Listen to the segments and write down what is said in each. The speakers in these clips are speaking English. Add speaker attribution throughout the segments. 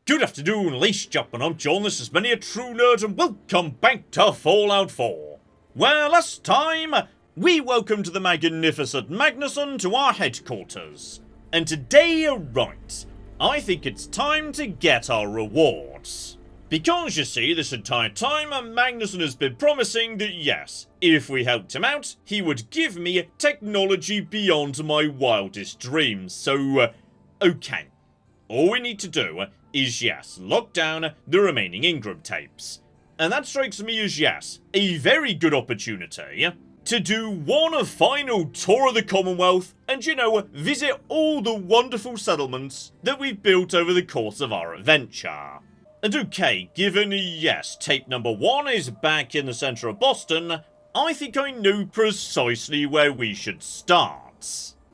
Speaker 1: Good afternoon, ladies and gentlemen, I'm John, this is Many a True Nerd, and welcome back to Fallout 4. Where last time, we welcomed the magnificent Magnusson to our headquarters. And today, right, I think it's time to get our rewards. Because, you see, this entire time, Magnusson has been promising that yes, if we helped him out, he would give me technology beyond my wildest dreams. So, okay. All we need to do is, yes, lock down the remaining Ingram tapes. And that strikes me as, yes, a very good opportunity to do one final tour of the Commonwealth and, you know, visit all the wonderful settlements that we've built over the course of our adventure. And okay, given, yes, tape number 1 is back in the centre of Boston, I think I know precisely where we should start.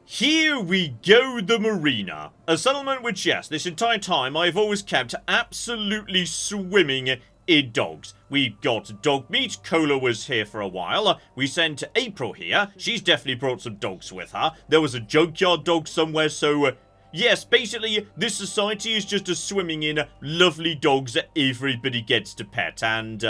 Speaker 1: Here we go, the Marina. A settlement which, yes, this entire time I've always kept absolutely swimming in dogs. We've got dog meat, Cola was here for a while, we sent April here, she's definitely brought some dogs with her, there was a junkyard dog somewhere, so yes, basically this society is just a swimming in lovely dogs that everybody gets to pet, and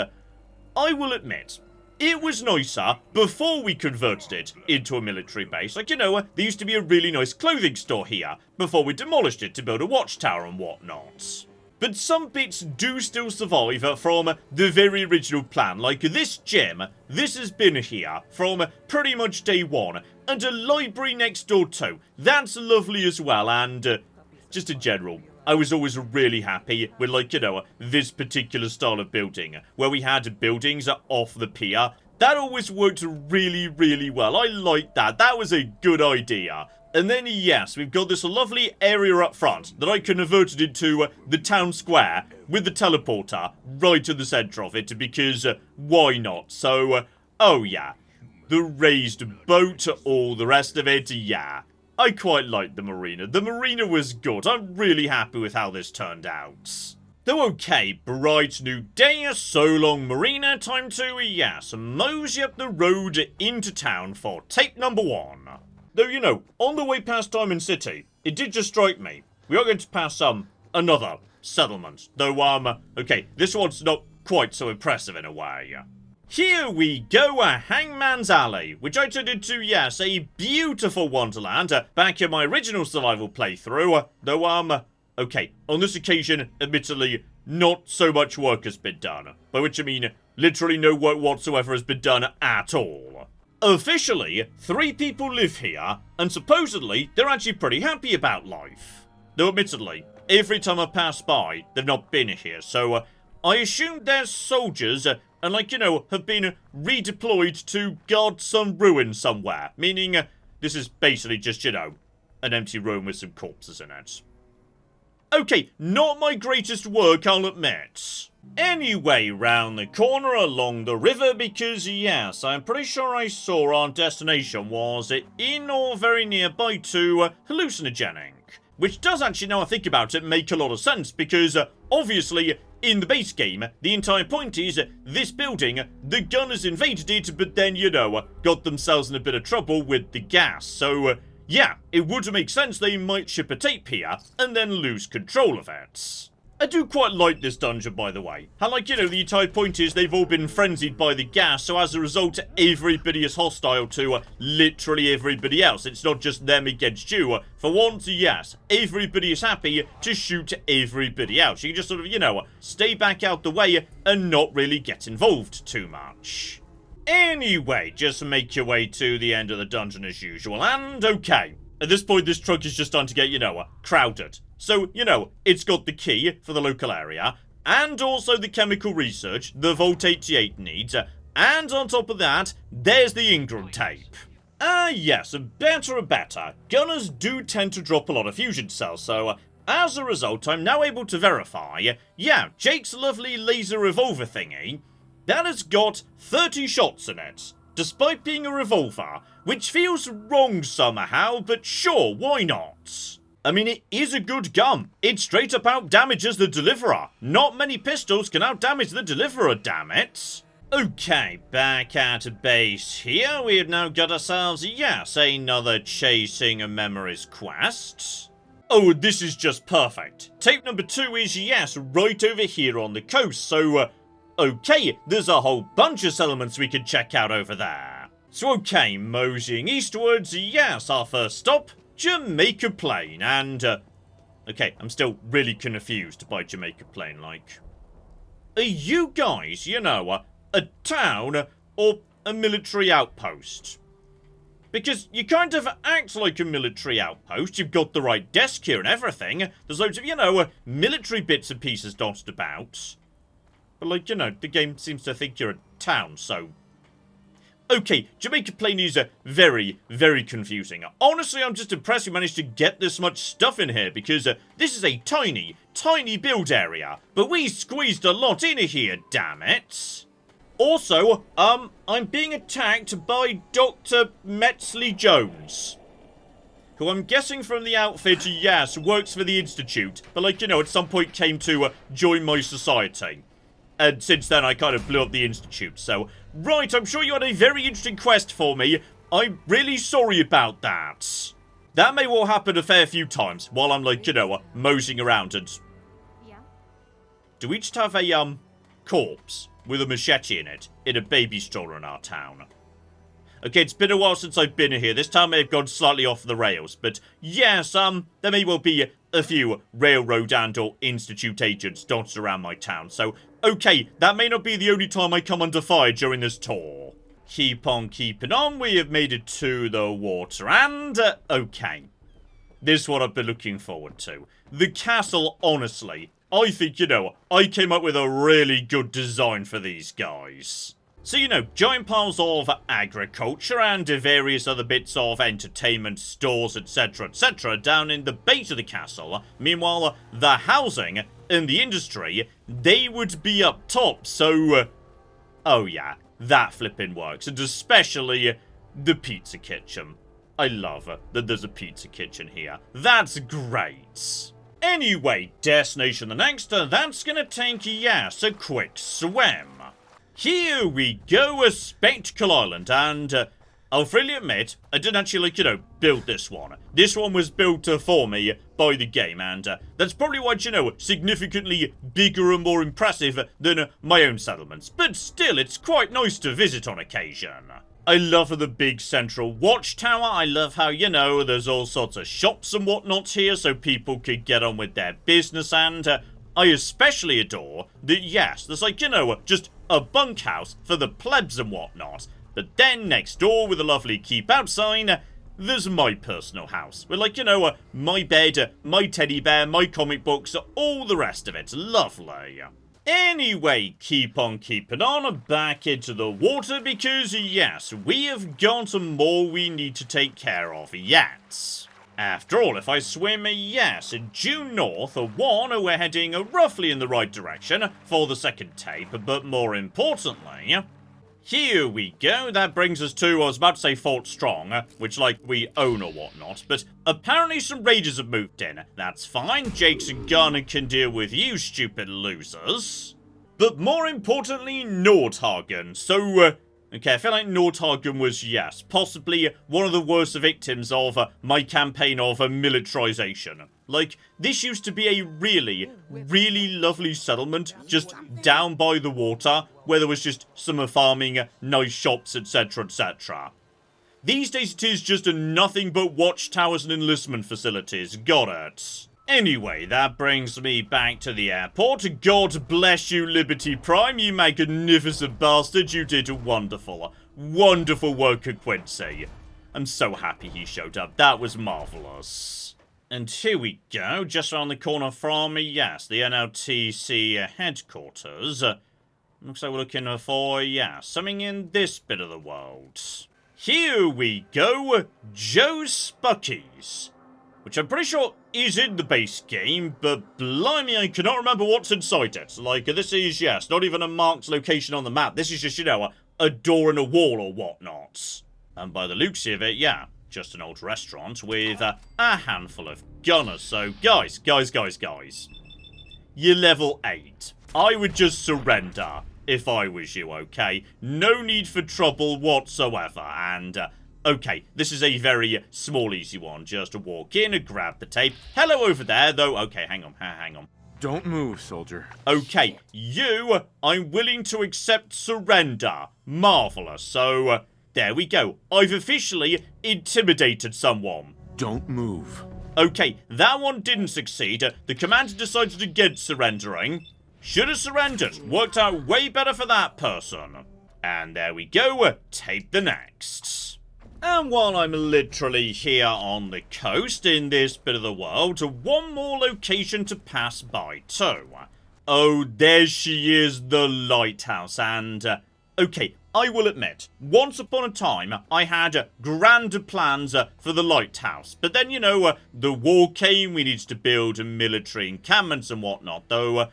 Speaker 1: I will admit, it was nicer before we converted it into a military base. Like, you know, there used to be a really nice clothing store here before we demolished it to build a watchtower and whatnot. But some bits do still survive from the very original plan. Like this gym, this has been here from pretty much day one. And a library next door too. That's lovely as well, and just in general, I was always really happy with, like, you know, this particular style of building, where we had buildings off the pier. That always worked really, really well. I liked that. That was a good idea. And then, yes, we've got this lovely area up front that I converted into the town square with the teleporter right in the centre of it, because why not? So, oh yeah, the raised boat, all the rest of it, yeah. I quite liked the marina. The marina was good. I'm really happy with how this turned out. Though okay, bright new day, so long marina, time to, yes, mosey up the road into town for tape number 1. Though, you know, on the way past Diamond City, it did just strike me. We are going to pass, another settlement. Though, okay, this one's not quite so impressive in a way. Here we go, a Hangman's Alley, which I turned into, yes, a beautiful wonderland back in my original survival playthrough, though, okay, on this occasion, admittedly, not so much work has been done, by which I mean, literally no work whatsoever has been done at all. Officially, 3 people live here, and supposedly, they're actually pretty happy about life. Though admittedly, every time I pass by, they've not been here, so, I assume they're soldiers, and, like, you know, have been redeployed to guard some ruin somewhere. Meaning, this is basically just, you know, an empty room with some corpses in it. Okay, not my greatest work, I'll admit. Anyway, round the corner along the river, because, yes, I'm pretty sure I saw our destination was in or very nearby to hallucinogenic. Which does actually, now I think about it, make a lot of sense, because, obviously, in the base game, the entire point is, this building, the gunners invaded it, but then, you know, got themselves in a bit of trouble with the gas. So, yeah, it would make sense they might ship a tape here, and then lose control of it. I do quite like this dungeon, by the way. How, like, you know, the entire point is they've all been frenzied by the gas, so as a result, everybody is hostile to literally everybody else. It's not just them against you. For once, yes, everybody is happy to shoot everybody else. You can just sort of, you know, stay back out the way and not really get involved too much. Anyway, just make your way to the end of the dungeon as usual, and okay. At this point, this truck is just starting to get, you know, crowded. So, you know, it's got the key for the local area, and also the chemical research the Vault 88 needs, and on top of that, there's the Ingram tape. Yes, better and better. Gunners do tend to drop a lot of fusion cells, so as a result, I'm now able to verify, yeah, Jake's lovely laser revolver thingy, that has got 30 shots in it, despite being a revolver, which feels wrong somehow, but sure, why not? I mean, it is a good gun. It straight up out-damages the Deliverer. Not many pistols can out-damage the Deliverer, damn it. Okay, back at base here, we have now got ourselves, yes, another Chasing Memories quest. Oh, this is just perfect. Tape number 2 is, yes, right over here on the coast, so, okay, there's a whole bunch of settlements we can check out over there. So, okay, moseying eastwards, yes, our first stop, Jamaica Plain, and, okay, I'm still really confused by Jamaica Plain, like, are you guys, you know, a town or a military outpost? Because you kind of act like a military outpost, you've got the right desk here and everything, there's loads of, you know, military bits and pieces dotted about. But, like, you know, the game seems to think you're a town, so... Okay, Jamaica Plain is very, very confusing. Honestly, I'm just impressed you managed to get this much stuff in here, because this is a tiny, tiny build area. But we squeezed a lot in here, damn it. Also, I'm being attacked by Dr. Metzley Jones, who I'm guessing from the outfit, yes, works for the Institute, but, like, you know, at some point came to join my society. And since then, I kind of blew up the Institute, so... Right, I'm sure you had a very interesting quest for me. I'm really sorry about that. That may well happen a fair few times, while I'm, like, you know, moseying around and... Yeah. Do we just have a, corpse with a machete in a baby stroller in our town? Okay, it's been a while since I've been here. This town may have gone slightly off the rails, but yes, there may well be a few railroad and or institute agents dotted around my town, so okay, that may not be the only time I come under fire during this tour. Keep on keeping on, we have made it to the water, and, okay. This is what I've been looking forward to. The castle, honestly, I think, you know, I came up with a really good design for these guys. So, you know, giant piles of agriculture and various other bits of entertainment, stores, etc., down in the base of the castle. Meanwhile, the housing and the industry, they would be up top, so, oh yeah, that flipping works, and especially the pizza kitchen. I love that there's a pizza kitchen here. That's great. Anyway, destination the next, that's gonna take, yes, a quick swim. Here we go, a spectacle island, and I'll freely admit, I didn't actually, like, you know, build this one. This one was built for me by the game, and that's probably why, you know, significantly bigger and more impressive than my own settlements. But still, it's quite nice to visit on occasion. I love the big central watchtower. I love how, you know, there's all sorts of shops and whatnot here so people could get on with their business, and I especially adore that, yes, there's, like, you know, just a bunkhouse for the plebs and whatnot. But then, next door, with a lovely keep out sign, there's my personal house. With, like, you know, my bed, my teddy bear, my comic books, all the rest of it. Lovely. Anyway, keep on keeping on, back into the water, because, yes, we have got more we need to take care of yet. After all, if I swim, yes, due north, we're heading roughly in the right direction for the second tape, but more importantly, here we go. That brings us to, I was about to say Fort Strong, which, like, we own or whatnot, but apparently some raiders have moved in. That's fine, Jake's gun can deal with you, stupid losers. But more importantly, Nordhagen, so, okay, I feel like Nordhagen was, yes, possibly one of the worst victims of my campaign of militarization. Like, this used to be a really, really lovely settlement just down by the water, where there was just summer farming, nice shops, etc. These days it is just nothing but watchtowers and enlistment facilities. Got it. Anyway, that brings me back to the airport. God bless you, Liberty Prime, you magnificent bastard. You did wonderful. Wonderful work at Quincy. I'm so happy he showed up. That was marvellous. And here we go, just around the corner from, yes, the NLTC headquarters. Looks like we're looking for, yeah, something in this bit of the world. Here we go, Joe's Spuckies. Which I'm pretty sure is in the base game, but blimey, I cannot remember what's inside it. Like, this is, yes, not even a marked location on the map. This is just, you know, a door in a wall or whatnot. And by the looks of it, yeah, just an old restaurant with a handful of gunners. So, guys, you're level 8. I would just surrender if I was you, okay? No need for trouble whatsoever, and Okay, this is a very small, easy one. Just to walk in and grab the tape. Hello over there, though. Okay, hang on.
Speaker 2: Don't move, soldier.
Speaker 1: Okay, you, I'm willing to accept surrender. Marvelous. So, there we go. I've officially intimidated someone.
Speaker 2: Don't move.
Speaker 1: Okay, that one didn't succeed. The commander decided against surrendering. Should have surrendered. Worked out way better for that person. And there we go. Tape the next. And while I'm literally here on the coast in this bit of the world, one more location to pass by too. Oh, there she is, the lighthouse, and... okay, I will admit, once upon a time, I had grand plans for the lighthouse. But then, you know, the war came, we needed to build military encampments and whatnot, though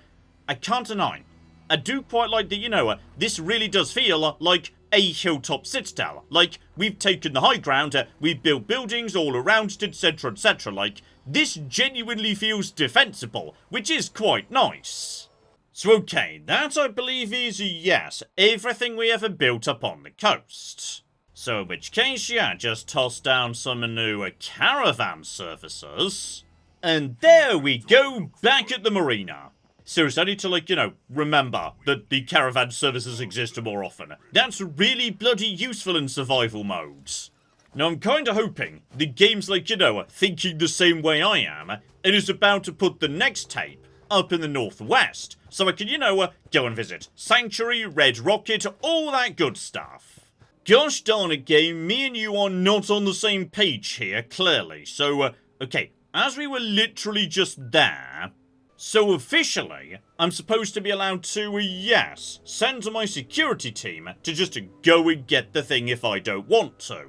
Speaker 1: I can't deny, I do quite like that, you know, this really does feel like a hilltop citadel. Like, we've taken the high ground, we've built buildings all around it, etc, etc. Like, this genuinely feels defensible, which is quite nice. So okay, that I believe is, yes, everything we ever built up on the coast. So in which case, yeah, just toss down some new caravan services. And there we go, back at the marina. Seriously, I need to, like, you know, remember that the caravan services exist more often. That's really bloody useful in survival modes. Now, I'm kinda hoping the game's, like, you know, thinking the same way I am, and is about to put the next tape up in the northwest, so I can, you know, go and visit Sanctuary, Red Rocket, all that good stuff. Gosh darn it, game, me and you are not on the same page here, clearly. So, okay, as we were literally just there... so officially, I'm supposed to be allowed to, yes, send my security team to just go and get the thing if I don't want to.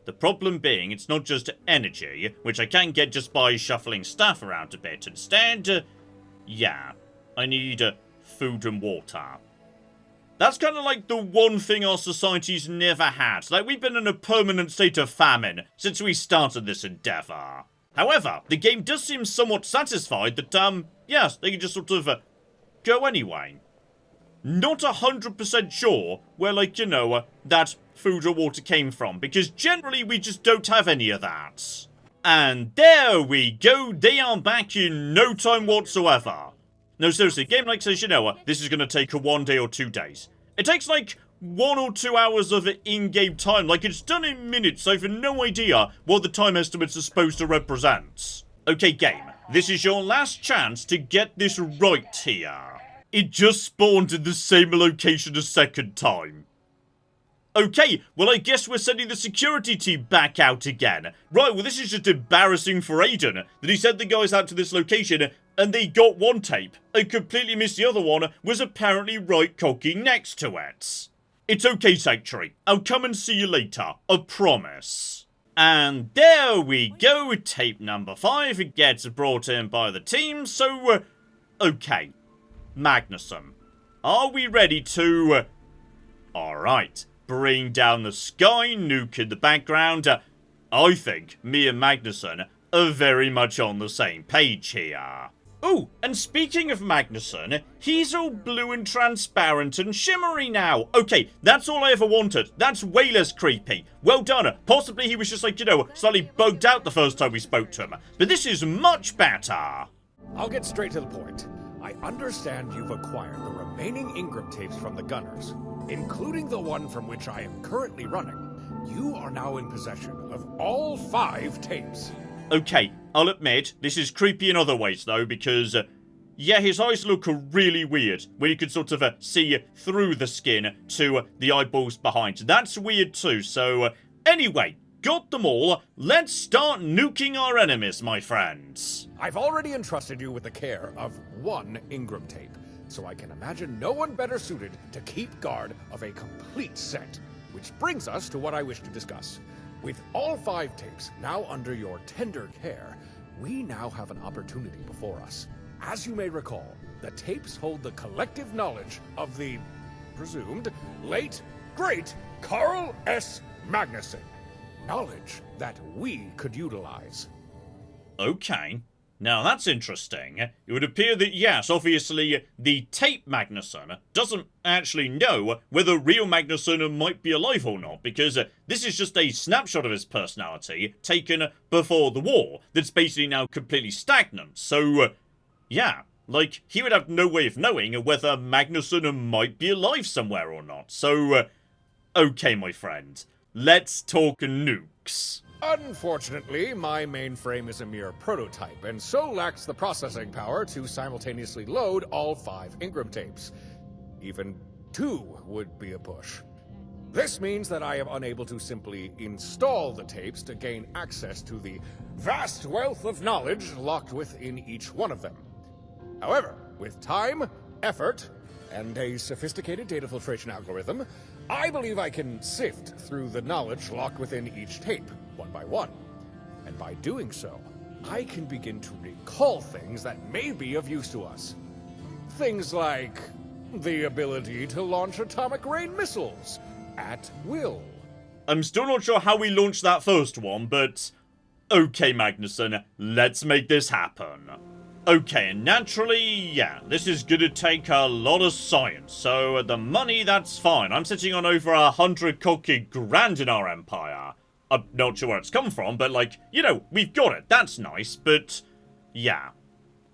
Speaker 1: The problem being, it's not just energy, which I can get just by shuffling staff around a bit. Instead, yeah, I need food and water. That's kind of like the one thing our society's never had. Like, we've been in a permanent state of famine since we started this endeavor. However, the game does seem somewhat satisfied that, yes, they can just sort of, go anyway. Not 100% sure where, like, you know, that food or water came from, because generally we just don't have any of that. And there we go, they are back in no time whatsoever. No, seriously, a game like says, you know, this is going to take 1 day or 2 days. It takes, like, 1 or 2 hours of in-game time. Like, it's done in minutes. I have no idea what the time estimates are supposed to represent. Okay, game. This is your last chance to get this right here. It just spawned in the same location a second time. Okay, well, I guess we're sending the security team back out again. Right, well, this is just embarrassing for Aiden, that he sent the guys out to this location, and they got one tape, and completely missed the other one, was apparently right cocky next to it. It's okay, Sanctuary. I'll come and see you later. I promise. And there we go. Tape number 5 gets brought in by the team. So, okay. Magnusson. Are we ready to... Alright. Bring down the sky, nuke in the background. I think me and Magnusson are very much on the same page here. Oh, and speaking of Magnusson, he's all blue and transparent and shimmery now. Okay, that's all I ever wanted. That's way less creepy. Well done. Possibly he was just like, you know, slightly bugged out the first time we spoke to him. But this is much better.
Speaker 3: I'll get straight to the point. I understand you've acquired the remaining Ingram tapes from the gunners, including the one from which I am currently running. You are now in possession of all 5 tapes.
Speaker 1: Okay, I'll admit, this is creepy in other ways though, because, yeah, his eyes look really weird, when you can sort of see through the skin to the eyeballs behind. That's weird too, so, anyway, got them all, let's start nuking our enemies, my friends.
Speaker 3: I've already entrusted you with the care of 1 Ingram tape, so I can imagine no one better suited to keep guard of a complete set. Which brings us to what I wish to discuss. With all 5 tapes now under your tender care, we now have an opportunity before us. As you may recall, the tapes hold the collective knowledge of the presumed late, great Carl S. Magnusson. Knowledge that we could utilize.
Speaker 1: Okay. Now that's interesting. It would appear that yes, obviously, the tape Magnusson doesn't actually know whether real Magnusson might be alive or not, because this is just a snapshot of his personality taken before the war that's basically now completely stagnant. So, yeah, like, he would have no way of knowing whether Magnusson might be alive somewhere or not. So, okay, my friend, let's talk nukes.
Speaker 3: Unfortunately, my mainframe is a mere prototype, and so lacks the processing power to simultaneously load all 5 Ingram tapes. Even 2 would be a push. This means that I am unable to simply install the tapes to gain access to the vast wealth of knowledge locked within each one of them. However, with time, effort, and a sophisticated data filtration algorithm, I believe I can sift through the knowledge locked within each tape, one by one. And by doing so, I can begin to recall things that may be of use to us. Things like the ability to launch atomic rain missiles at will.
Speaker 1: I'm still not sure how we launched that first one, but okay, Magnusson, let's make this happen. Okay, and naturally, yeah, this is gonna take a lot of science, so the money, that's fine. I'm sitting on over 100 cocky grand in our empire. I'm not sure where it's come from, but like, you know, we've got it, that's nice, but yeah.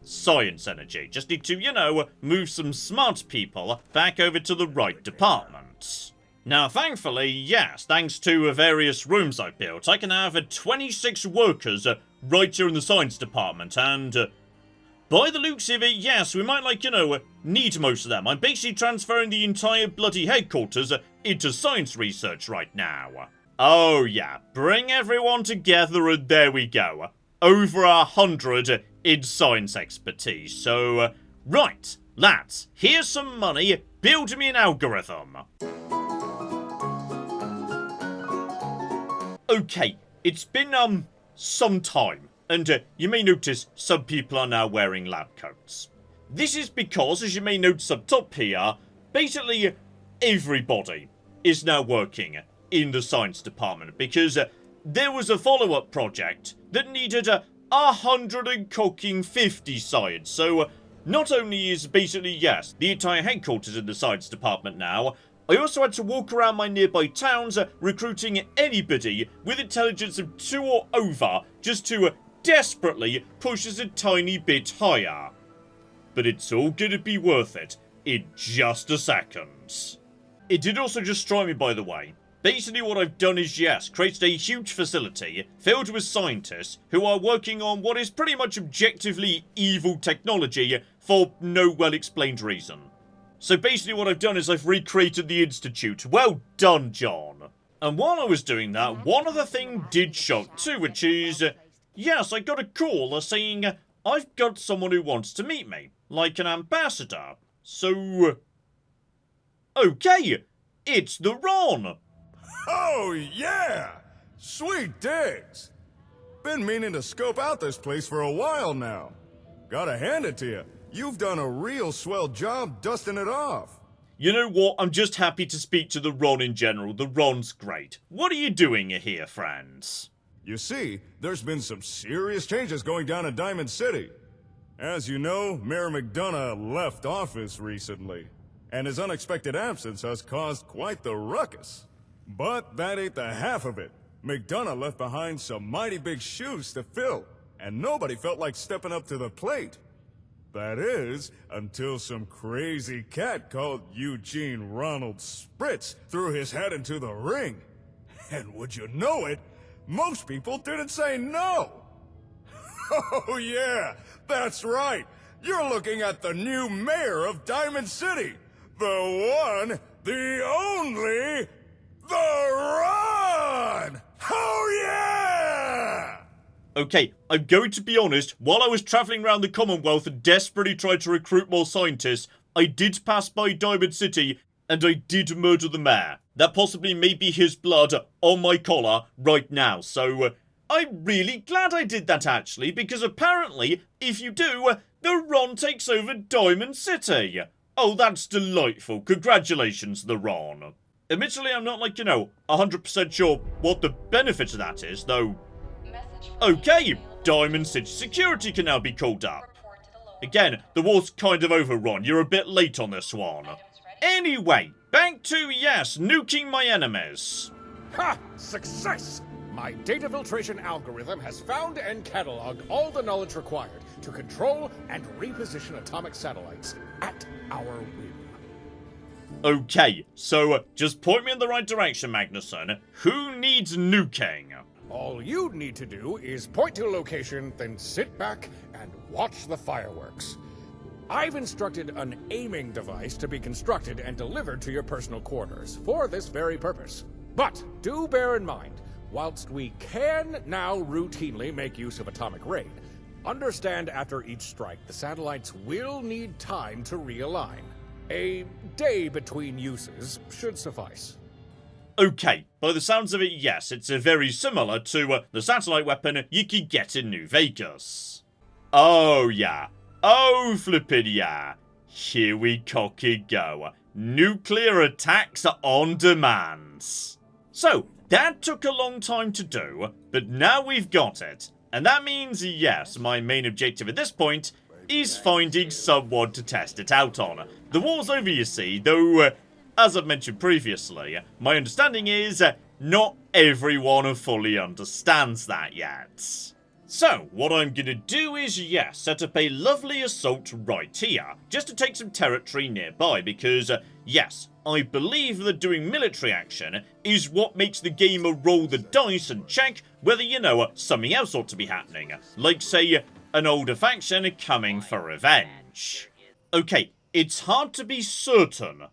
Speaker 1: Science energy. Just need to, you know, move some smart people back over to the right department. Now, thankfully, yes, thanks to various rooms I've built, I can have 26 workers right here in the science department, and by the looks of it, yes, we might, like, you know, need most of them. I'm basically transferring the entire bloody headquarters into science research right now. Oh, yeah, bring everyone together and there we go. Over 100 in science expertise. So, right, lads, here's some money. Build me an algorithm. Okay, it's been, some time. And you may notice some people are now wearing lab coats. This is because, as you may notice up top here, basically everybody is now working in the science department because there was a follow-up project that needed 150 science. So not only is basically, yes, the entire headquarters in the science department now, I also had to walk around my nearby towns recruiting anybody with intelligence of 2 or over just to desperately push us a tiny bit higher. But it's all gonna be worth it in just a second. It did also just strike me, by the way. Basically what I've done is, yes, created a huge facility filled with scientists who are working on what is pretty much objectively evil technology for no well-explained reason. So basically what I've done is I've recreated the Institute. Well done, John. And while I was doing that, one other thing did shock too, which is, yes, I got a call saying I've got someone who wants to meet me, like an ambassador. So, okay, it's the Ron.
Speaker 4: Oh, yeah! Sweet digs! Been meaning to scope out this place for a while now. Gotta hand it to you. You've done a real swell job dusting it off.
Speaker 1: You know what? I'm just happy to speak to the Ron in general. The Ron's great. What are you doing here, friends?
Speaker 4: You see, there's been some serious changes going down in Diamond City. As you know, Mayor McDonough left office recently, and his unexpected absence has caused quite the ruckus. But that ain't the half of it. McDonough left behind some mighty big shoes to fill, and nobody felt like stepping up to the plate. That is, until some crazy cat called Eugene Ronald Spritz threw his head into the ring. And would you know it, most people didn't say no. Oh yeah, that's right. You're looking at the new mayor of Diamond City. The one, the only, the Ron! Oh yeah!
Speaker 1: Okay, I'm going to be honest, while I was travelling around the Commonwealth and desperately tried to recruit more scientists, I did pass by Diamond City, and I did murder the mayor. That possibly may be his blood on my collar right now, so I'm really glad I did that actually, because apparently, if you do, the Ron takes over Diamond City. Oh, that's delightful. Congratulations, the Ron. Admittedly, I'm not 100% sure what the benefit of that is, though Okay, Diamond City Security can now be called up. Again, the war's kind of overrun. You're a bit late on this one. Anyway, back to, yes, nuking my enemies.
Speaker 3: Ha! Success! My data filtration algorithm has found and cataloged all the knowledge required to control and reposition atomic satellites at our whim.
Speaker 1: Okay, so just point me in the right direction, Magnusson. Who needs nuking?
Speaker 3: All you need to do is point to a location, then sit back and watch the fireworks. I've instructed an aiming device to be constructed and delivered to your personal quarters for this very purpose. But do bear in mind, whilst we can now routinely make use of atomic rain, understand after each strike the satellites will need time to realign. A day between uses should suffice.
Speaker 1: Okay, by the sounds of it, yes, it's very similar to the satellite weapon you could get in New Vegas. Oh yeah, oh flippin' yeah. Here we cocky go. Nuclear attacks on demand. So, that took a long time to do, but now we've got it. And that means, yes, my main objective at this point is finding someone to test it out on. The war's over, you see, though, as I've mentioned previously, my understanding is not everyone fully understands that yet. So, what I'm gonna do is, yes, set up a lovely assault right here, just to take some territory nearby, because, yes, I believe that doing military action is what makes the gamer roll the dice and check whether, you know, something else ought to be happening, like, say, an older faction coming for revenge. Okay, it's hard to be certain,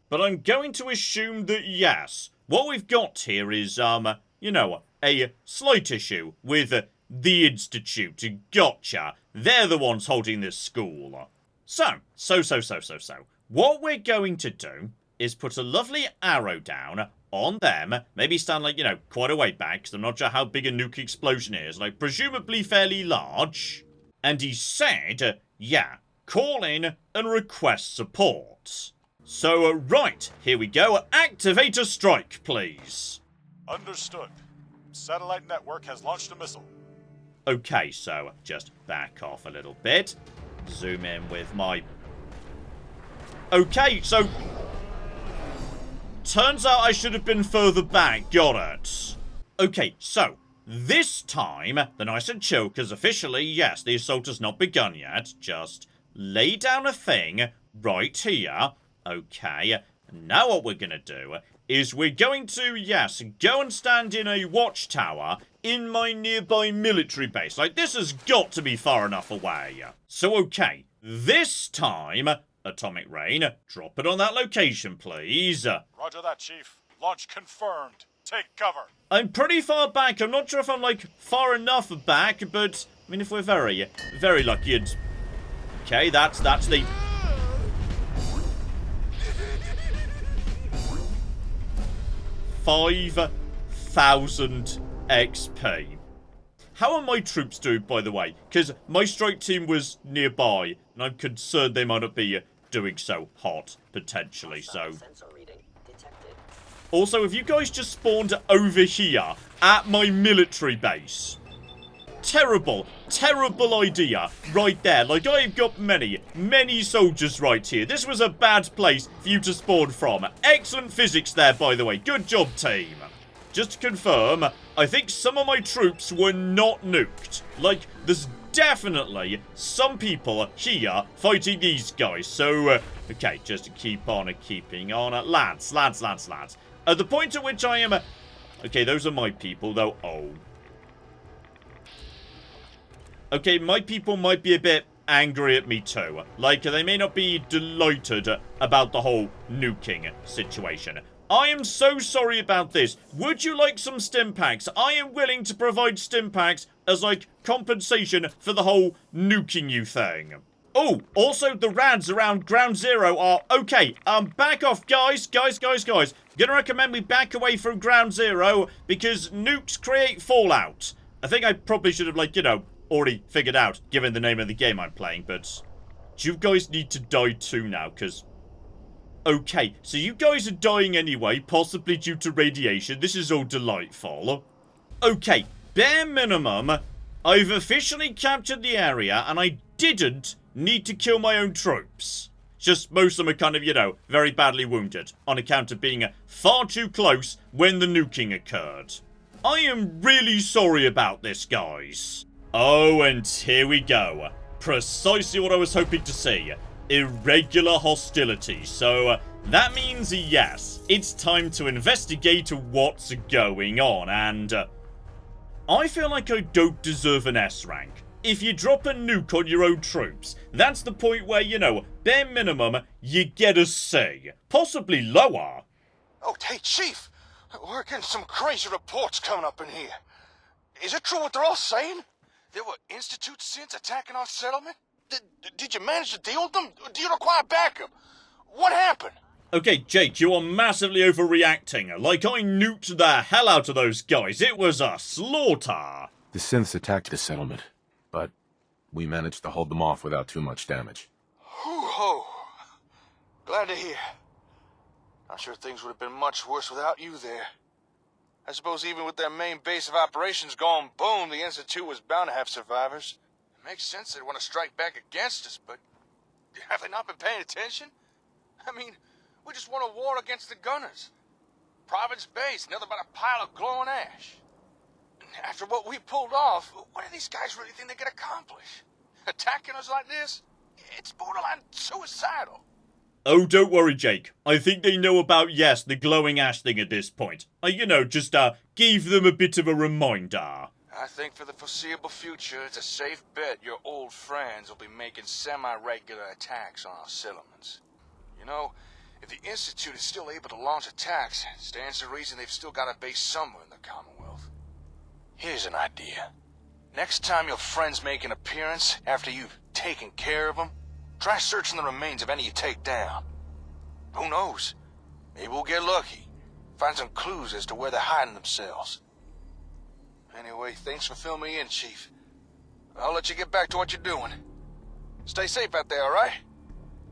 Speaker 1: but I'm going to assume that, yes, what we've got here is, you know, a slight issue with the Institute. Gotcha. They're the ones holding this school. So. What we're going to do is put a lovely arrow down on them. Maybe stand, like, you know, quite a way back, because I'm not sure how big a nuke explosion is. Like, presumably fairly large. And he said, yeah, call in and request support. So, right, here we go. Activate a strike, please.
Speaker 5: Understood. Satellite network has launched a missile.
Speaker 1: Okay, so just back off a little bit. Zoom in with my... Okay, so... Turns out I should have been further back. Got it. Okay, so... This time, the nice and chill, because officially, yes, the assault has not begun yet. Just lay down a thing right here. Okay, now what we're going to do is we're going to, yes, go and stand in a watchtower in my nearby military base. Like, this has got to be far enough away. So, okay, this time, Atomic Rain, drop it on that location, please.
Speaker 5: Roger that, Chief. Launch confirmed. Take cover.
Speaker 1: I'm pretty far back. I'm not sure if I'm, like, far enough back, but, I mean, if we're very, very lucky, it's... Okay, that's the... 5,000 XP. How are my troops doing, by the way? Because my strike team was nearby, and I'm concerned they might not be doing so hot, potentially, so... Also, have you guys just spawned over here, at my military base? Terrible, terrible idea, right there. Like, I've got many soldiers right here. This was a bad place for you to spawn from. Excellent physics there, by the way. Good job, team. Just to confirm, I think some of my troops were not nuked. Like, there's definitely some people here fighting these guys. So, okay, just to keep on keeping on. Lads. At the point at which I am... Okay, those are my people, though. Oh. Okay, my people might be a bit angry at me too. Like, they may not be delighted about the whole nuking situation. I am so sorry about this. Would you like some stim packs? I am willing to provide stim packs as, like, compensation for the whole nuking you thing. Oh, also the rads around Ground Zero are... Okay, back off, guys. Gonna recommend we back away from Ground Zero because nukes create fallout. I think I probably should have, like, you know, already figured out, given the name of the game I'm playing, but... Do you guys need to die too now, because... Okay, so you guys are dying anyway, possibly due to radiation. This is all delightful. Okay, bare minimum, I've officially captured the area and I didn't need to kill my own troops. Just most of them are kind of, you know, very badly wounded on account of being far too close when the nuking occurred. I am really sorry about this, guys. Oh, and here we go. Precisely what I was hoping to see. Irregular hostility. So, that means, yes, it's time to investigate what's going on, and I feel like I don't deserve an S rank. If you drop a nuke on your own troops, that's the point where, you know, bare minimum, you get a C. Possibly lower.
Speaker 6: Oh, hey, Chief! We're getting some crazy reports coming up in here. Is it true what they're all saying? There were Institute synths attacking our settlement? Did you manage to deal with them? Do you require backup? What happened?
Speaker 1: Okay, Jake, you are massively overreacting. Like, I nuked the hell out of those guys. It was a slaughter.
Speaker 2: The synths attacked the settlement, but we managed to hold them off without too much damage.
Speaker 6: Hoo-ho. Glad to hear. I'm sure things would have been much worse without you there. I suppose even with their main base of operations gone boom, the Institute was bound to have survivors. It makes sense they'd want to strike back against us, but have they not been paying attention? I mean, we just won a war against the Gunners. Province base, nothing but a pile of glowing ash. After what we pulled off, what do these guys really think they can accomplish? Attacking us like this? It's borderline suicidal.
Speaker 1: Oh, don't worry, Jake. I think they know about, yes, the glowing ash thing at this point. You know, just, gave them a bit of a reminder.
Speaker 6: I think for the foreseeable future, it's a safe bet your old friends will be making semi-regular attacks on our settlements. You know, if the Institute is still able to launch attacks, it stands to reason they've still got a base somewhere in the Commonwealth. Here's an idea. Next time your friends make an appearance after you've taken care of them, try searching the remains of any you take down. Who knows? Maybe we'll get lucky. Find some clues as to where they're hiding themselves. Anyway, thanks for filling me in, Chief. I'll let you get back to what you're doing. Stay safe out there, alright?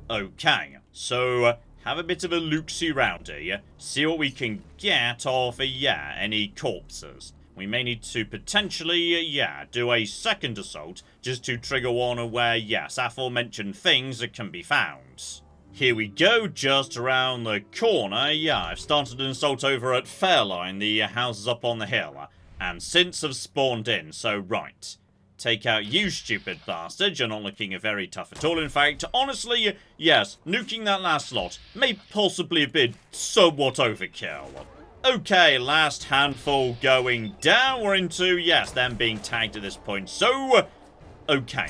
Speaker 1: Okay, so have a bit of a look-see round here. See what we can get off, any corpses. We may need to potentially, do a second assault just to trigger one where, yes, aforementioned things can be found. Here we go, just around the corner. I've started an assault over at Fairline, the houses up on the hill, and synths have spawned in, so right. Take out you, stupid bastard. You're not looking very tough at all. In fact, honestly, yes, nuking that last slot may possibly have been somewhat overkill. Okay, last handful going down. We're into, yes, them being tagged at this point. So, okay.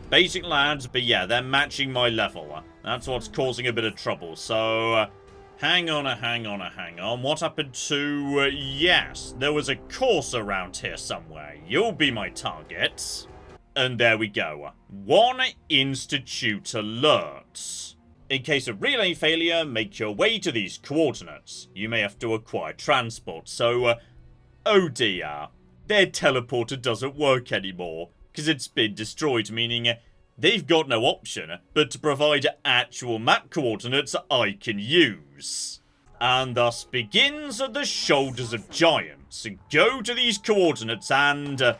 Speaker 1: Basic lads, but yeah, they're matching my level. That's what's causing a bit of trouble. So, hang on. What happened to, yes, there was a course around here somewhere. You'll be my target. And there we go. 1 Institute alert. In case of relay failure, make your way to these coordinates. You may have to acquire transport, so, oh dear. Their teleporter doesn't work anymore, because it's been destroyed, meaning they've got no option but to provide actual map coordinates I can use. And thus begins the Shoulders of Giants. Go to these coordinates and,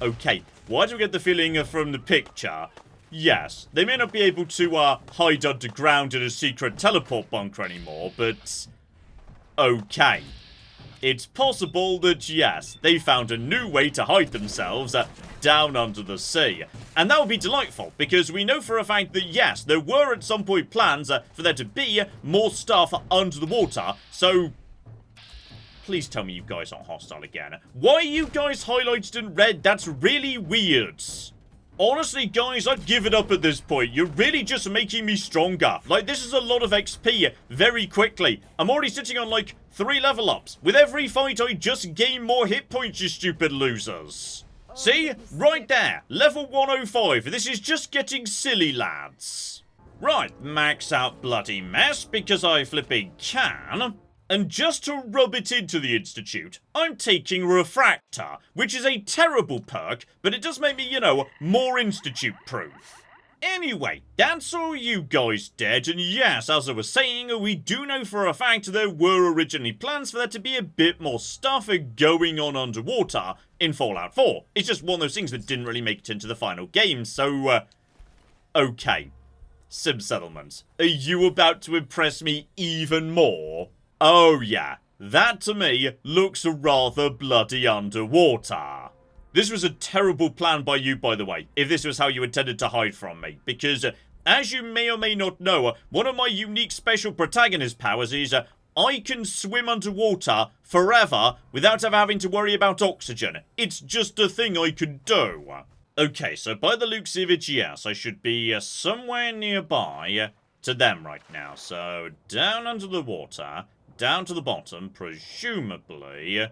Speaker 1: okay, why do we get the feeling from the picture? Yes, they may not be able to hide underground in a secret teleport bunker anymore, but okay. It's possible that, yes, they found a new way to hide themselves down under the sea. And that would be delightful, because we know for a fact that, yes, there were at some point plans for there to be more stuff under the water, so please tell me you guys aren't hostile again. Why are you guys highlighted in red? That's really weird. Honestly, guys, I'd give it up at this point. You're really just making me stronger. Like, this is a lot of XP very quickly. I'm already sitting on, like, 3 level ups. With every fight, I just gain more hit points, you stupid losers. See? Right there. Level 105. This is just getting silly, lads. Right, max out bloody mess, because I flipping can. And just to rub it into the Institute, I'm taking Refractor, which is a terrible perk, but it does make me, you know, more Institute-proof. Anyway, that's all you guys did, and yes, as I was saying, we do know for a fact there were originally plans for there to be a bit more stuff going on underwater in Fallout 4. It's just one of those things that didn't really make it into the final game, so, okay. Sim Settlement, are you about to impress me even more? Oh yeah, that to me looks rather bloody underwater. This was a terrible plan by you, by the way, if this was how you intended to hide from me, because, as you may or may not know, one of my unique special protagonist powers is, I can swim underwater forever without ever having to worry about oxygen. It's just a thing I can do. Okay, so by the looks of it, yes, I should be somewhere nearby to them right now. So, down under the water, down to the bottom, presumably.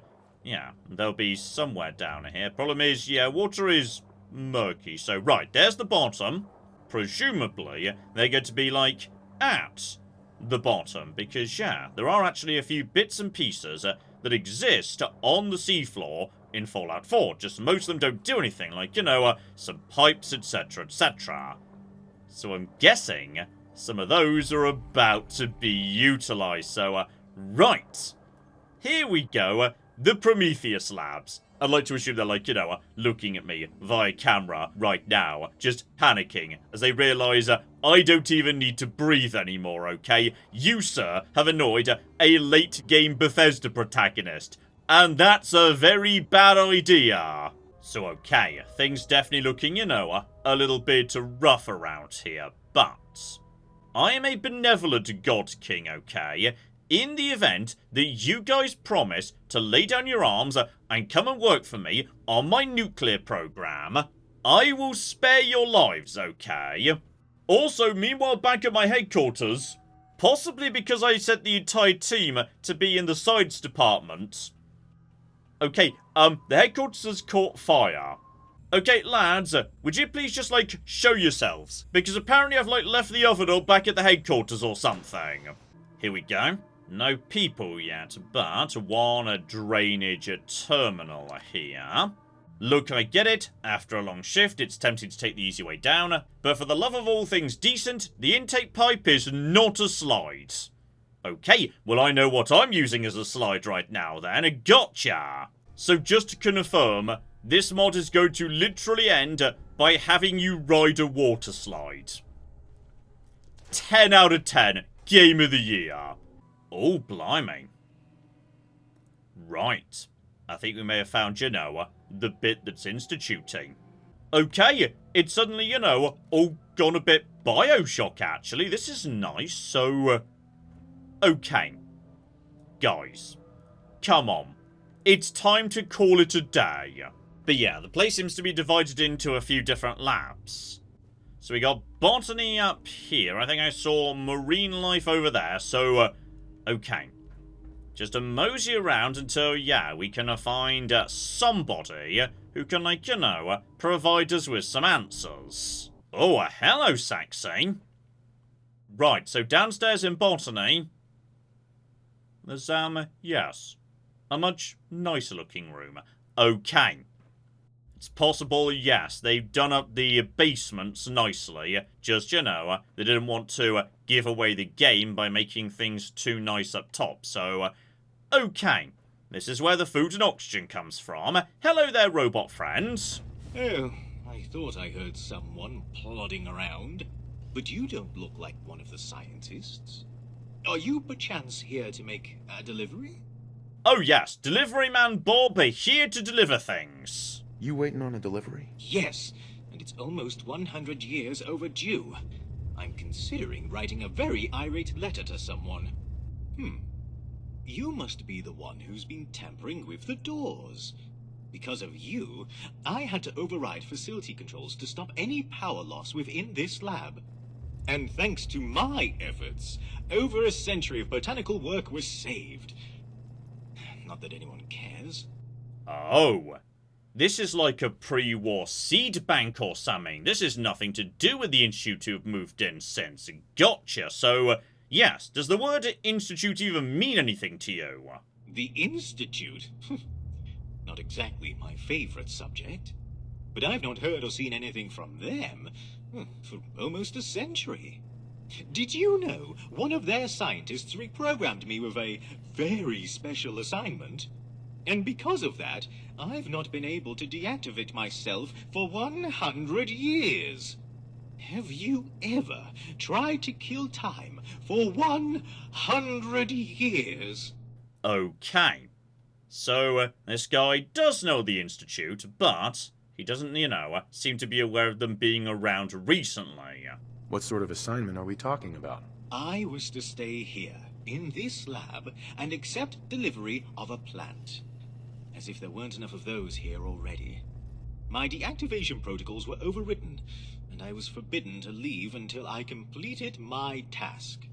Speaker 1: Yeah, they'll be somewhere down here. Problem is, yeah, water is murky. So, right, there's the bottom. Presumably, they're going to be, like, at the bottom. Because, yeah, there are actually a few bits and pieces that exist on the seafloor in Fallout 4. Just most of them don't do anything. Like, you know, some pipes, etc., etc. So I'm guessing some of those are about to be utilized. So, right. Here we go. The Prometheus Labs. I'd like to assume they're like, you know, looking at me via camera right now, just panicking as they realise I don't even need to breathe anymore, okay? You, sir, have annoyed a late-game Bethesda protagonist, and that's a very bad idea. So, okay, things definitely looking, you know, a little bit rough around here, but I am a benevolent God King, okay? In the event that you guys promise to lay down your arms and come and work for me on my nuclear program, I will spare your lives, okay? Also, meanwhile, back at my headquarters, possibly because I set the entire team to be in the science department. Okay, the headquarters has caught fire. Okay, lads, would you please just, like, show yourselves? Because apparently I've, like, left the oven all back at the headquarters or something. Here we go. No people yet, but one drainage terminal here. Look, I get it. After a long shift, it's tempting to take the easy way down. But for the love of all things decent, the intake pipe is not a slide. Okay, well I know what I'm using as a slide right now then. Gotcha! So just to confirm, this mod is going to literally end by having you ride a water slide. 10 out of 10. Game of the year. Oh, blimey. Right. I think we may have found, you know, the bit that's instituting. Okay, it's suddenly, you know, all gone a bit Bioshock, actually. This is nice, so... okay. Guys. Come on. It's time to call it a day. But yeah, the place seems to be divided into a few different labs. So we got botany up here. I think I saw marine life over there, so... okay. Just a mosey around until, yeah, we can find somebody who can, like, you know, provide us with some answers. Oh, hello, Saxy. Right, so downstairs in botany, there's, yes, a much nicer looking room. Okay. It's possible, yes, they've done up the basements nicely. Just, you know, they didn't want to give away the game by making things too nice up top. So, okay. This is where the food and oxygen comes from. Hello there, robot friends.
Speaker 7: Oh, I thought I heard someone plodding around. But you don't look like one of the scientists. Are you perchance here to make a delivery?
Speaker 1: Oh yes, delivery man Bob here to deliver things.
Speaker 8: You waiting on a delivery?
Speaker 7: Yes, and it's almost 100 years overdue. I'm considering writing a very irate letter to someone. You must be the one who's been tampering with the doors. Because of you, I had to override facility controls to stop any power loss within this lab. And thanks to my efforts, over a century of botanical work was saved. Not that anyone cares.
Speaker 1: Oh. This is like a pre-war seed bank or something. This is nothing to do with the Institute who've moved in since. Gotcha. So, yes, does the word Institute even mean anything to you?
Speaker 7: The Institute? Not exactly my favorite subject. But I've not heard or seen anything from them For almost a century. Did you know one of their scientists reprogrammed me with a very special assignment? And because of that, I've not been able to deactivate myself for 100 years. Have you ever tried to kill time for 100 years?
Speaker 1: Okay. So, this guy does know the Institute, but he doesn't, seem to be aware of them being around recently.
Speaker 2: What sort of assignment are we talking about?
Speaker 7: I was to stay here, in this lab, and accept delivery of a plant. As if there weren't enough of those here already. My deactivation protocols were overwritten, and I was forbidden to leave until I completed my task.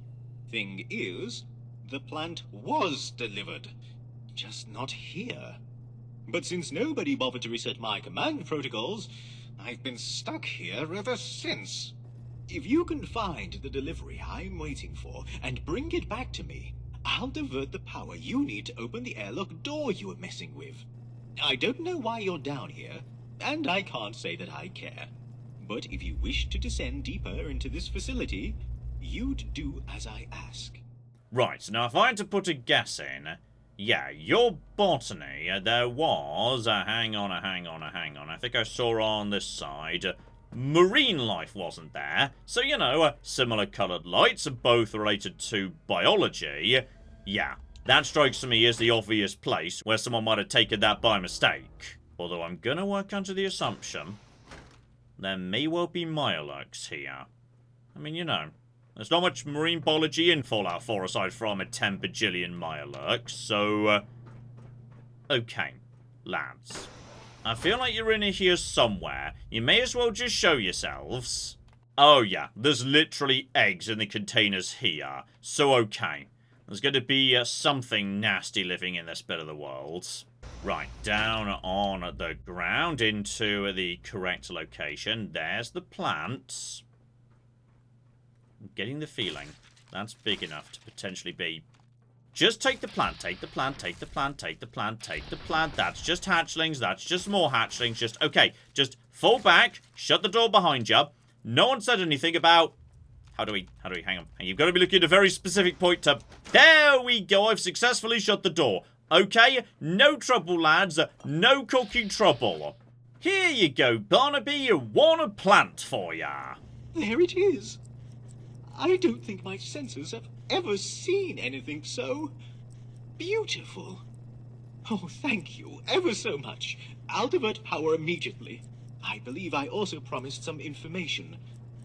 Speaker 7: Thing is, the plant was delivered, just not here. But since nobody bothered to reset my command protocols, I've been stuck here ever since. If you can find the delivery I'm waiting for and bring it back to me, I'll divert the power you need to open the airlock door you were messing with. I don't know why you're down here, and I can't say that I care. But if you wish to descend deeper into this facility, you'd do as I ask.
Speaker 1: Right, now if I had to put a guess in, yeah, your botany, there was hang on. I think I saw on this side, marine life wasn't there. So, similar coloured lights, both related to biology. Yeah, that strikes me as the obvious place where someone might have taken that by mistake. Although I'm gonna work under the assumption there may well be Mirelurks here. I mean, there's not much marine biology in Fallout 4 aside from a 10 bajillion Mirelurks, so... okay, lads. I feel like you're in here somewhere. You may as well just show yourselves. Oh yeah, there's literally eggs in the containers here. So okay, there's going to be something nasty living in this bit of the world. Right, down on the ground into the correct location. There's the plant. I'm getting the feeling that's big enough to potentially be... just take the plant, take the plant, take the plant, take the plant, take the plant. That's just hatchlings, that's just more hatchlings. Just, okay, just fall back, shut the door behind you. No one said anything about... How do we, hang on. You've got to be looking at a very specific point to... There we go, I've successfully shut the door. Okay, no trouble, lads, no cooking trouble. Here you go, Barnaby, one a plant for ya.
Speaker 7: There it is. I don't think my senses have ever seen anything so beautiful. Oh, thank you ever so much. I'll divert power immediately. I believe I also promised some information.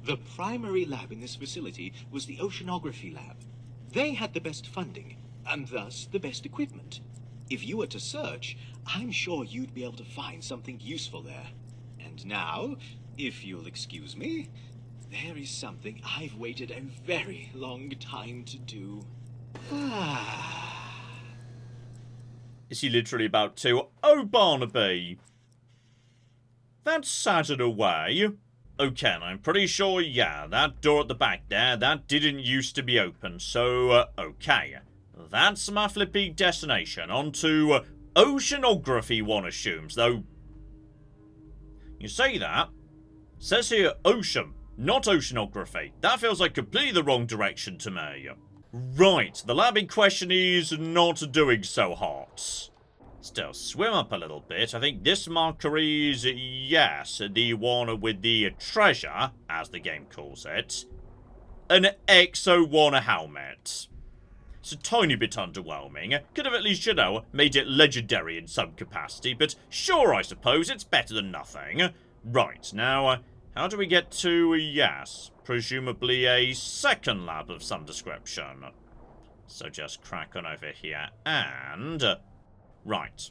Speaker 7: The primary lab in this facility was the oceanography lab. They had the best funding, and thus the best equipment. If you were to search, I'm sure you'd be able to find something useful there. And now, if you'll excuse me, there is something I've waited a very long time to do.
Speaker 1: Is he literally about to? Oh, Barnaby! That's sad in a way. Okay, and I'm pretty sure, yeah, that door at the back there, that didn't used to be open, so, okay. That's my flippy destination. On to oceanography, one assumes, though. You say that. Says here ocean, not oceanography. That feels like completely the wrong direction to me. Right, the lab in question is not doing so hot. Still, swim up a little bit. I think this marker is, yes, the one with the treasure, as the game calls it. An Exo-1 helmet. It's a tiny bit underwhelming. Could have at least, made it legendary in some capacity, but sure, I suppose it's better than nothing. Right, now, how do we get to, yes, presumably a second lab of some description? So just crack on over here and... right.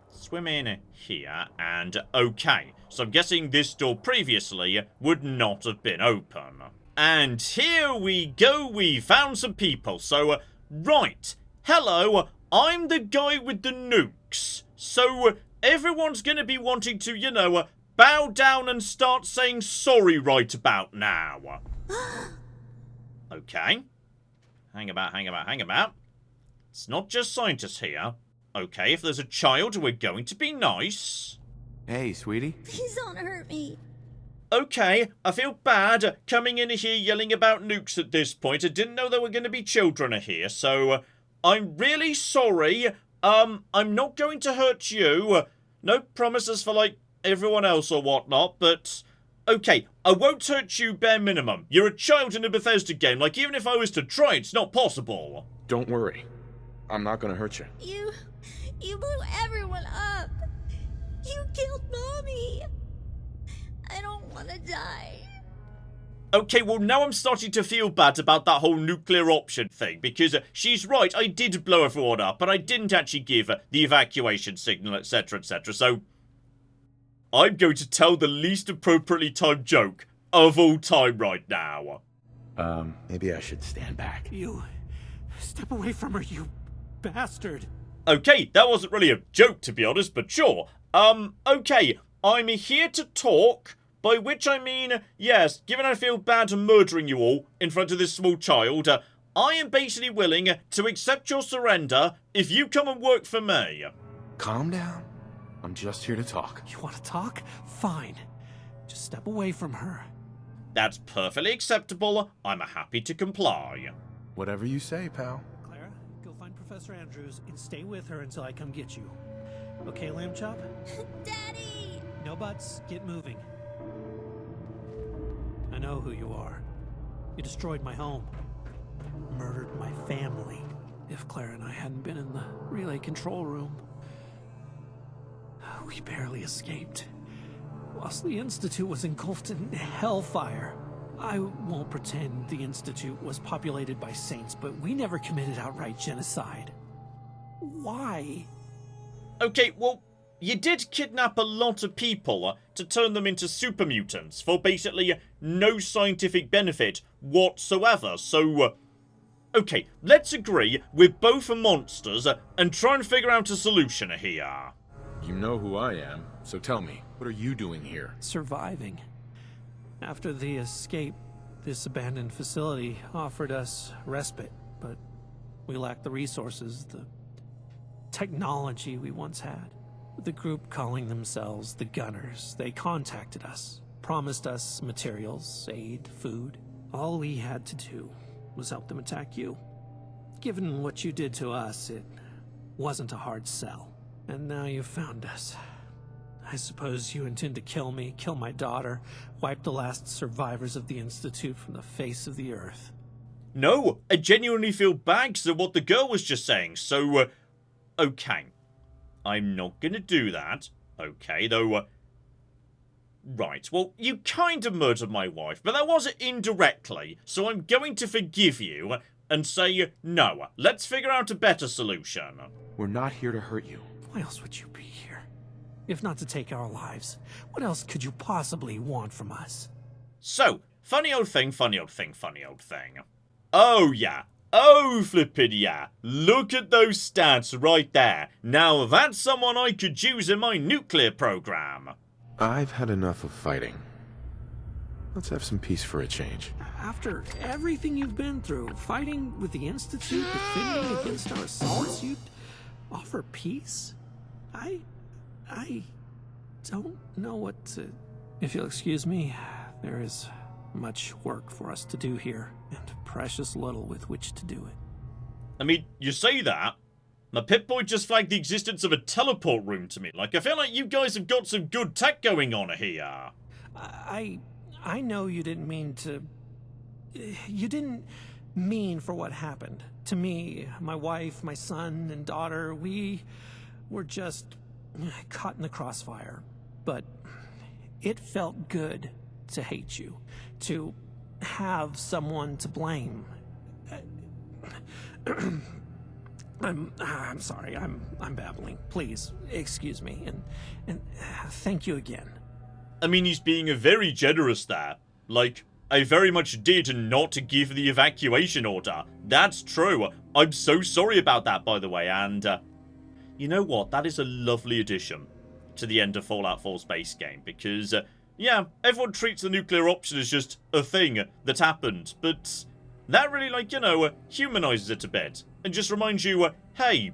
Speaker 1: Swim in here and okay. So I'm guessing this door previously would not have been open. And here we go, we found some people. So, right. Hello, I'm the guy with the nukes. So, everyone's going to be wanting to, bow down and start saying sorry right about now. Okay. Hang about. It's not just scientists here. Okay, if there's a child, we're going to be nice.
Speaker 2: Hey, sweetie.
Speaker 8: Please don't hurt me.
Speaker 1: okay, I feel bad coming in here yelling about nukes at this point. I didn't know there were going to be children here, so I'm really sorry. I'm not going to hurt you. No promises for, like, everyone else or whatnot, but... Okay, I won't hurt you bare minimum. You're a child in a Bethesda game. Like, even if I was to try, it's not possible.
Speaker 2: Don't worry. I'm not gonna hurt you.
Speaker 8: You blew everyone up. You killed Mommy. I don't want to die.
Speaker 1: Okay, well, now I'm starting to feel bad about that whole nuclear option thing, because she's right, I did blow everyone up, but I didn't actually give the evacuation signal, etc., etc., so... I'm going to tell the least appropriately timed joke of all time right now.
Speaker 2: Maybe I should stand back.
Speaker 9: You... step away from her, you bastard.
Speaker 1: Okay, that wasn't really a joke, to be honest, but sure. Okay, I'm here to talk, by which I mean, yes, given I feel bad murdering you all in front of this small child, I am basically willing to accept your surrender if you come and work for me.
Speaker 2: Calm down. I'm just here to talk.
Speaker 9: You want to talk? Fine. Just step away from her.
Speaker 1: That's perfectly acceptable. I'm happy to comply.
Speaker 2: Whatever you say, pal.
Speaker 9: Clara, go find Professor Andrews and stay with her until I come get you. Okay, Lamb Chop?
Speaker 8: Daddy!
Speaker 9: No buts. Get moving. I know who you are. You destroyed my home. Murdered my family. If Clara and I hadn't been in the relay control room. We barely escaped. Whilst the Institute was engulfed in hellfire. I won't pretend the Institute was populated by saints, but we never committed outright genocide. Why?
Speaker 1: Okay, well, you did kidnap a lot of people to turn them into super mutants for basically no scientific benefit whatsoever, so... okay, let's agree we're both monsters and try and figure out a solution here.
Speaker 2: You know who I am, so tell me, what are you doing here?
Speaker 9: Surviving. After the escape, this abandoned facility offered us respite, but we lacked the resources, the technology we once had. The group calling themselves the Gunners, they contacted us, promised us materials, aid, food. All we had to do was help them attack you. Given what you did to us, it wasn't a hard sell. And now you've found us. I suppose you intend to kill me, kill my daughter, wipe the last survivors of the Institute from the face of the earth.
Speaker 1: No, I genuinely feel bad because of what the girl was just saying, so, okay. I'm not gonna do that. Okay, though, right, well, you kind of murdered my wife, but that was indirectly, so I'm going to forgive you and say, no, let's figure out a better solution.
Speaker 2: We're not here to hurt you.
Speaker 9: Why else would you be here? If not to take our lives, what else could you possibly want from us?
Speaker 1: So, funny old thing, funny old thing, funny old thing. Oh, yeah. Oh, flippin' yeah. Look at those stats right there. Now, that's someone I could use in my nuclear program.
Speaker 2: I've had enough of fighting. Let's have some peace for a change.
Speaker 9: After everything you've been through, fighting with the Institute, defending against our assaults, you'd offer peace? I don't know what to... If you'll excuse me, there is much work for us to do here, and precious little with which to do it.
Speaker 1: I mean, you say that. My Pip-Boy just flagged the existence of a teleport room to me. Like, I feel like you guys have got some good tech going on here.
Speaker 9: I know you didn't mean to... You didn't mean for what happened. To me, my wife, my son, and daughter, we were just caught in the crossfire. But it felt good to hate you, to have someone to blame. I'm sorry, I'm babbling. Please, excuse me, and thank you again.
Speaker 1: I mean, he's being very generous there. Like, I very much did not give the evacuation order. That's true. I'm so sorry about that, by the way, and, you know what? That is a lovely addition to the end of Fallout 4's base game, because, yeah, everyone treats the nuclear option as just a thing that happened, but that really, like, you know, humanizes it a bit, and just reminds you, hey,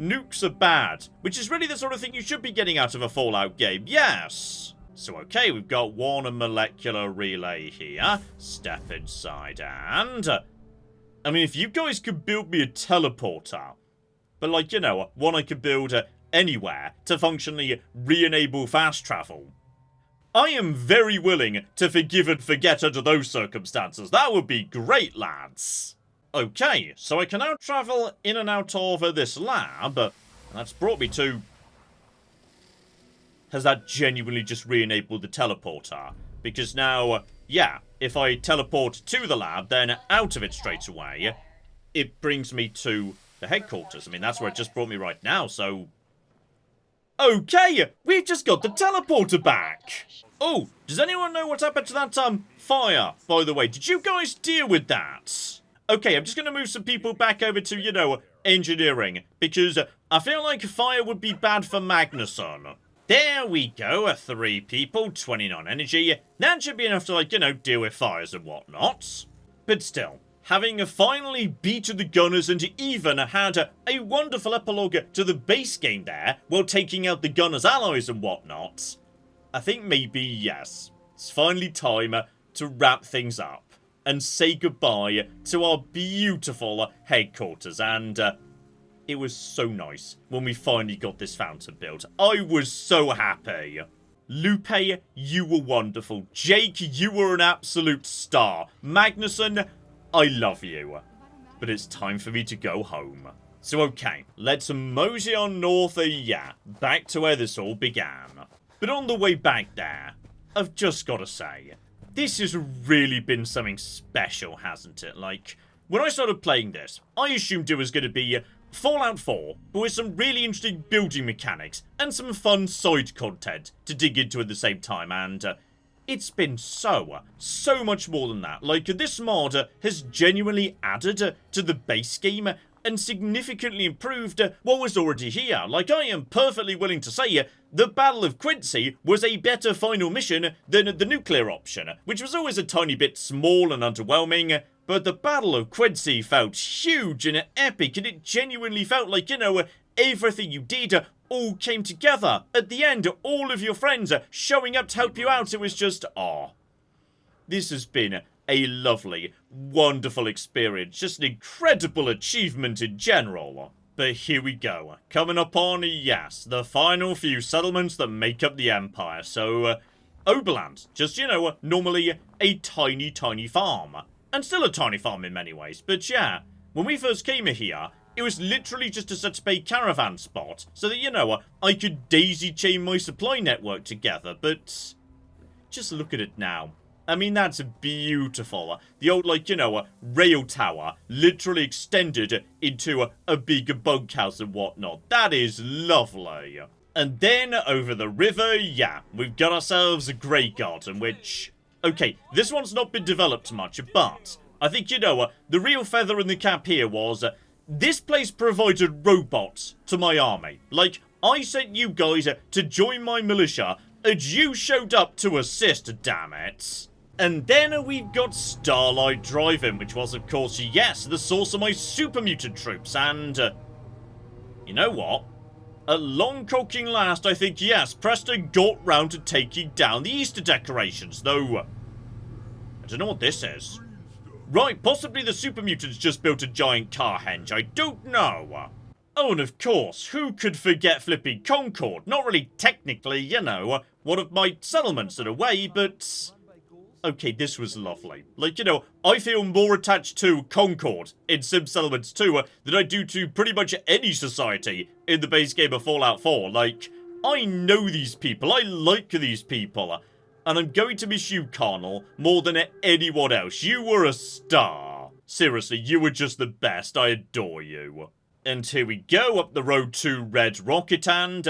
Speaker 1: nukes are bad, which is really the sort of thing you should be getting out of a Fallout game, yes! So, okay, we've got one molecular relay here. Step inside and... I mean, if you guys could build me a teleporter, but like, you know, one I could build anywhere to functionally re-enable fast travel, I am very willing to forgive and forget under those circumstances. That would be great, lads. Okay, so I can now travel in and out of this lab, and that's brought me to... Has that genuinely just re-enabled the teleporter? Because now, yeah, if I teleport to the lab, then out of it straight away, it brings me to the headquarters. I mean, that's where it just brought me right now, so... Okay, we've just got the teleporter back! Oh, does anyone know what happened to that, fire, by the way? Did you guys deal with that? Okay, I'm just gonna move some people back over to, you know, engineering, because I feel like fire would be bad for Magnusson. There we go, 3 people, 29 energy. That should be enough to, like, you know, deal with fires and whatnot. But still, having finally beaten the gunners and even had a wonderful epilogue to the base game there, while taking out the gunners' allies and whatnot, I think maybe, yes, it's finally time to wrap things up and say goodbye to our beautiful headquarters. And it was so nice when we finally got this fountain built. I was so happy. Lupe, you were wonderful. Jake, you were an absolute star. Magnusson, I love you. But it's time for me to go home. So okay, let's mosey on north, yeah, back to where this all began. But on the way back there, I've just got to say, this has really been something special, hasn't it? Like, when I started playing this, I assumed it was going to be Fallout 4, but with some really interesting building mechanics and some fun side content to dig into at the same time, and it's been so much more than that. Like, this mod has genuinely added to the base game and significantly improved what was already here. Like, I am perfectly willing to say the Battle of Quincy was a better final mission than the nuclear option, which was always a tiny bit small and underwhelming, but the Battle of Quincy felt huge and epic, and it genuinely felt like, you know, everything you did all came together. At the end, all of your friends showing up to help you out. It was just, aw. This has been a lovely, wonderful experience. Just an incredible achievement in general. But here we go. Coming up on, yes, the final few settlements that make up the Empire. So, Oberland. Just, you know, normally a tiny, tiny farm. And still a tiny farm in many ways. But yeah, when we first came here, it was literally just to set up a caravan spot. So that, you know, I could daisy chain my supply network together. But just look at it now. I mean, that's beautiful. The old, like, you know, rail tower literally extended into a big bunkhouse and whatnot. That is lovely. And then over the river, yeah, we've got ourselves a Grey Garden, which... Okay, this one's not been developed much, but I think, you know, the real feather in the cap here was this place provided robots to my army. Like, I sent you guys to join my militia, and you showed up to assist, damn it. And then we've got Starlight Driving, which was, of course, yes, the source of my super mutant troops, and you know what? At long cocking last, I think, yes, Preston got round to taking down the Easter decorations, though I don't know what this is. Right, possibly the super mutants just built a giant car henge, I don't know. Oh, and of course, who could forget flipping Concord? Not really technically, you know, one of my settlements in a way, but... Okay, this was lovely. Like, you know, I feel more attached to Concord in Sim Settlements 2 than I do to pretty much any society in the base game of Fallout 4. Like, I know these people, I like these people, and I'm going to miss you, Carnal, more than anyone else. You were a star. Seriously, you were just the best. I adore you. And here we go, up the road to Red Rocket, and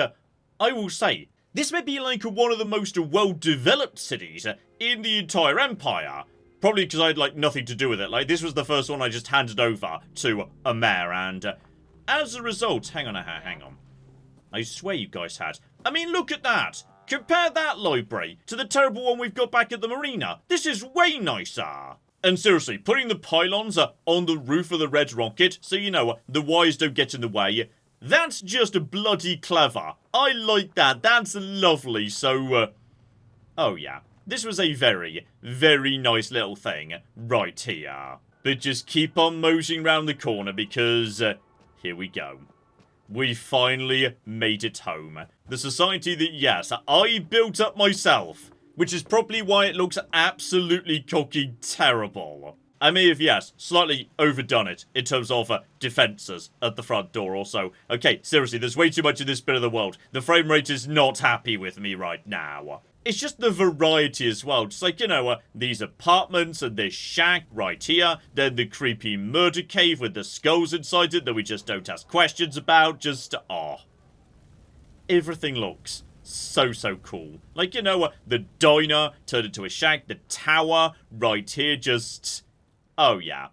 Speaker 1: I will say, this may be like one of the most well-developed cities in the entire Empire. Probably because I had, like, nothing to do with it. Like, this was the first one I just handed over to a mayor, and as a result... Hang on. I swear you guys had. I mean, look at that! Compare that library to the terrible one we've got back at the marina. This is way nicer! And seriously, putting the pylons on the roof of the Red Rocket, so, you know, the wires don't get in the way... That's just bloody clever. I like that. That's lovely. So, Oh yeah, this was a very, very nice little thing right here. But just keep on moseying round the corner because here we go. We finally made it home. The society that, yes, I built up myself, which is probably why it looks absolutely cocky terrible. I may have, yes, slightly overdone it in terms of defences at the front door also. Okay, seriously, there's way too much in this bit of the world. The frame rate is not happy with me right now. It's just the variety as well. Just like, you know, these apartments and this shack right here. Then the creepy murder cave with the skulls inside it that we just don't ask questions about. Just, everything looks so cool. Like, you know, the diner turned into a shack. The tower right here just... Oh, yeah.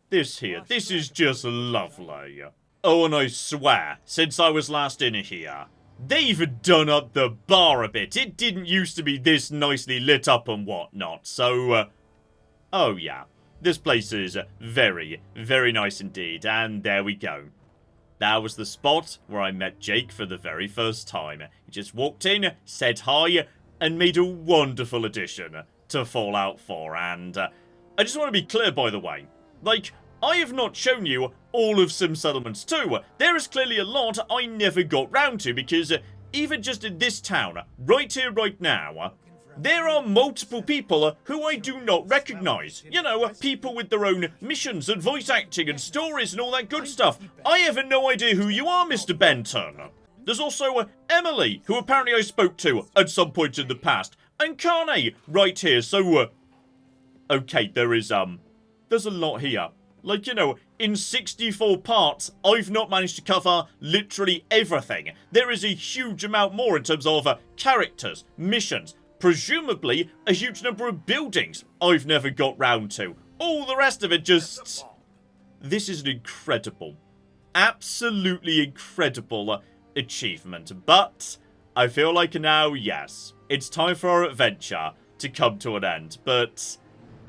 Speaker 1: This here. This is just lovely. Oh, and I swear, since I was last in here, they've done up the bar a bit. It didn't used to be this nicely lit up and whatnot. So, oh, yeah. This place is very, very nice indeed. And there we go. That was the spot where I met Jake for the very first time. He just walked in, said hi, and made a wonderful addition to Fallout 4. And I just want to be clear, by the way. Like, I have not shown you all of Sim Settlements 2. There is clearly a lot I never got round to because even just in this town, right here, right now, there are multiple people who I do not recognise. You know, people with their own missions and voice acting and stories and all that good stuff. I have no idea who you are, Mr. Benton. There's also Emily, who apparently I spoke to at some point in the past, and Carney right here, so, okay, there's a lot here. Like, you know, in 64 parts, I've not managed to cover literally everything. There is a huge amount more in terms of characters, missions, presumably a huge number of buildings I've never got round to. All the rest of it just... This is an incredible, absolutely incredible achievement. But I feel like now, yes, it's time for our adventure to come to an end. But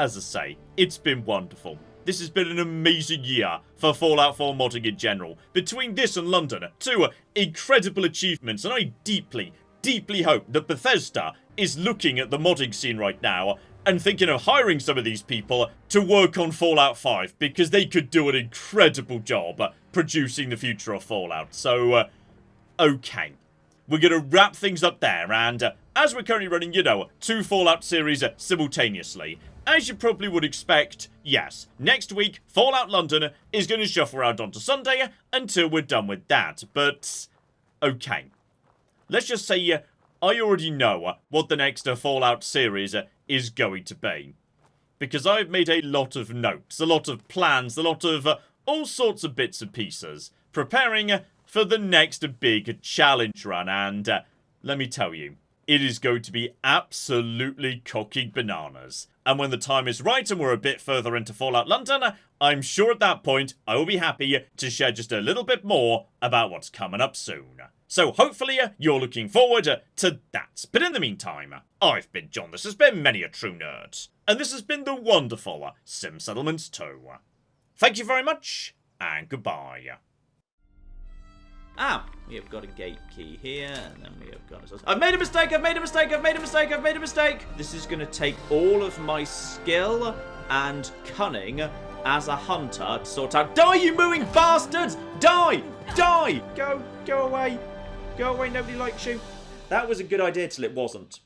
Speaker 1: as I say, it's been wonderful. This has been an amazing year for Fallout 4 modding in general. Between this and London, two incredible achievements, and I deeply, deeply hope that Bethesda is looking at the modding scene right now and thinking of hiring some of these people to work on Fallout 5, because they could do an incredible job producing the future of Fallout. So, okay. We're going to wrap things up there, and as we're currently running, you know, 2 Fallout series simultaneously, as you probably would expect, yes, next week, Fallout London is going to shuffle around onto Sunday until we're done with that. But, okay. Let's just say I already know what the next Fallout series is going to be. Because I've made a lot of notes, a lot of plans, a lot of all sorts of bits and pieces, preparing for the next big challenge run. And let me tell you, it is going to be absolutely cocking bananas. And when the time is right and we're a bit further into Fallout London, I'm sure at that point I will be happy to share just a little bit more about what's coming up soon. So hopefully you're looking forward to that. But in the meantime, I've been John, this has been Many a True Nerd, and this has been the wonderful Sim Settlements 2. Thank you very much, and goodbye.
Speaker 10: Ah, we have got a gate key here, and then we have got... I've made a mistake, I've made a mistake, I've made a mistake, I've made a mistake! This is going to take all of my skill and cunning as a hunter to sort out... Die, you mooing bastards! Die! Die! Go away. Go away, nobody likes you. That was a good idea till it wasn't.